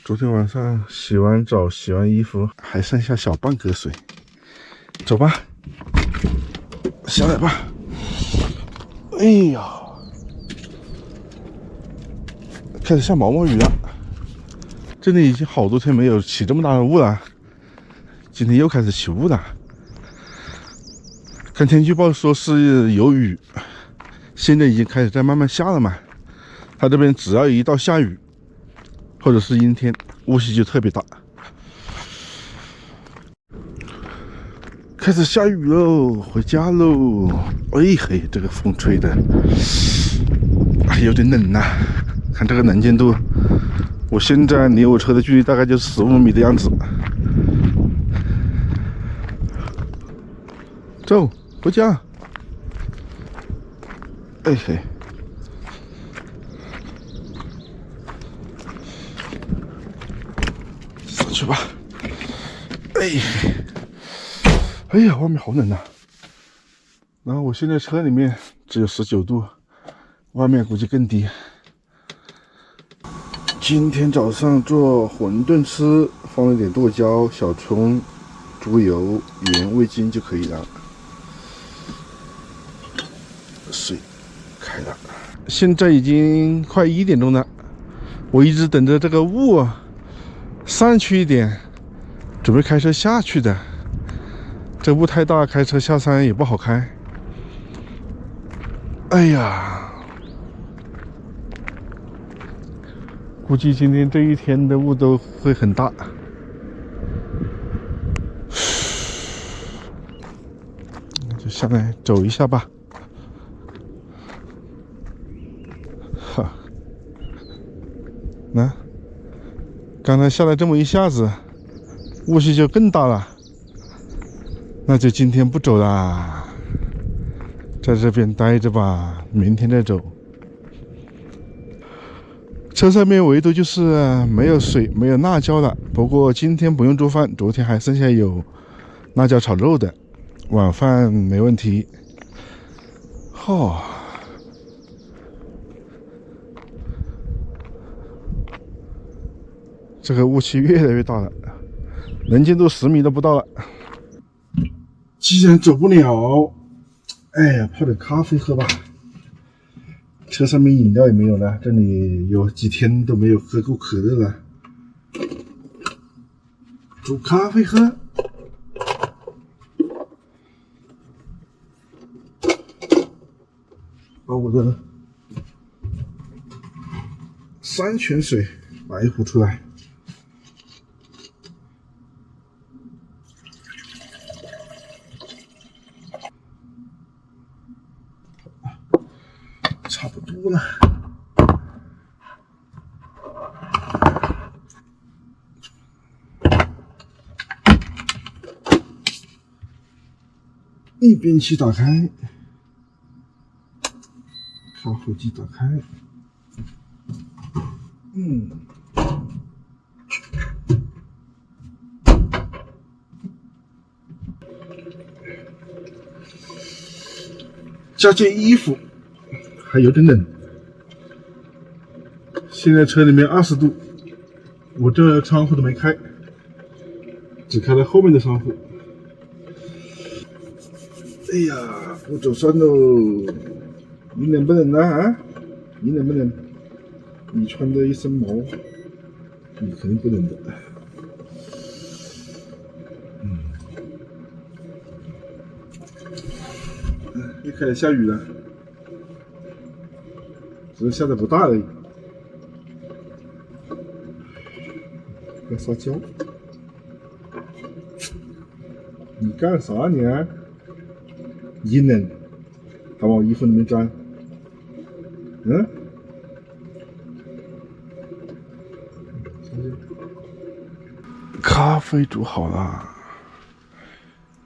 昨天晚上洗完澡、洗完衣服，还剩下小半格水。走吧，下来吧。哎呀，开始下毛毛雨了。这里已经好多天没有起这么大的雾了，今天又开始起雾了。看天气预报说是有雨，现在已经开始在慢慢下了嘛。它这边只要一到下雨，或者是阴天，雾气就特别大。开始下雨喽，回家喽！哎嘿，这个风吹的，哎，有点冷呐、看这个能见度，我现在离我车的距离大概就是15米的样子。走，回家。哎嘿。上去吧。哎呀，外面好冷啊！然后我现在车里面只有19度，外面估计更低。今天早上做馄饨吃，放了点剁椒、小葱、猪油、盐、味精就可以了。水开了，现在已经快1点钟了，我一直等着这个雾上去一点，准备开车下去的。这雾太大，开车下山也不好开。哎呀，估计今天这一天的雾都会很大。就下来走一下吧。哈，那刚才下来这么一下子，雾气就更大了。那就今天不走啦，在这边待着吧，明天再走。车上面唯独就是没有水，没有辣椒了。不过今天不用做饭，昨天还剩下有辣椒炒肉的，晚饭没问题。这个雾气越来越大了，能见度10米都不到了。既然走不了，哎呀，泡点咖啡喝吧。车上面饮料也没有了，这里有几天都没有喝过可乐了。煮咖啡喝。把我的山泉水来一壶出来。差不多了。逆变器打开，咖啡机打开。加件衣服。还有点冷，现在车里面20度，我这窗户都没开，只开了后面的窗户。哎呀，不走山喽！你冷不冷啊？你冷不冷？你穿的一身毛，你肯定不冷的。又开始下雨了。只是下的不大而已。要撒娇？你干啥你啊？一冷，还往衣服里面钻。咖啡煮好了，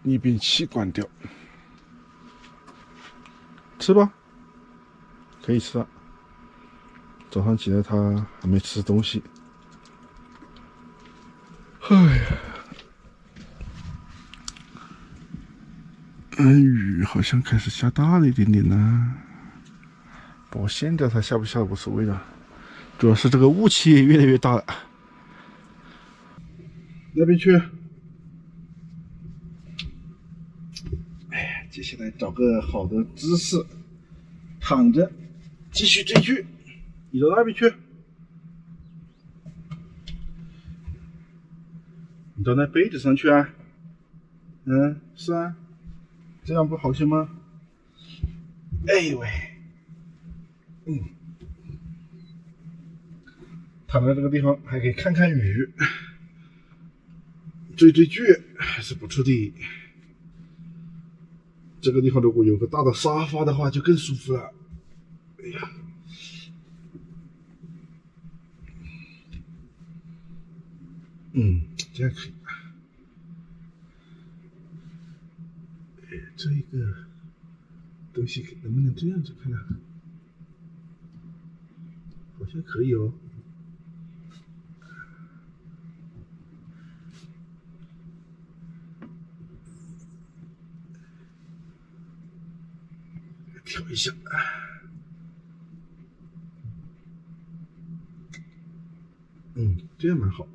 逆变器关掉，吃吧，可以吃了。早上起来他还没吃东西。哎呀，雨好像开始下大了一点点呢。不过现在它下不下无所谓了，主要是这个雾气越来越大了。那边去。哎呀，接下来找个好的姿势，躺着继续追剧。你到那边去。你到那被子上去啊。嗯，是啊，这样不好些吗？哎呦喂，躺在这个地方还可以看看雨，追剧还是不错的。这个地方如果有个大的沙发的话，就更舒服了。哎呀，这样可以。哎，这个东西能不能这样子看呢？好像可以哦。调一下。这样蛮好。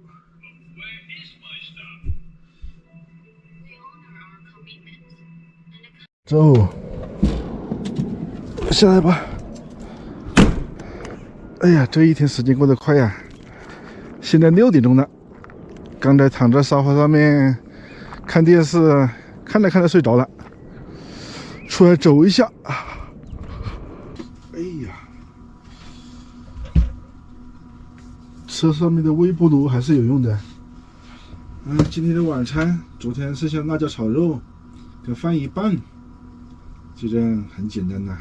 走，下来吧。哎呀，这一天时间过得快呀！现在6点钟了，刚才躺在沙发上面看电视，看着看着睡着了，出来走一下。哎呀，车上面的微波炉还是有用的。今天的晚餐，昨天剩下辣椒炒肉跟饭一半，就这样很简单呐。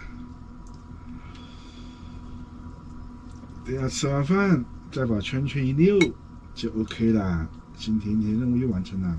等下吃完饭再把圈圈一溜就 OK 了，今天任务又完成了。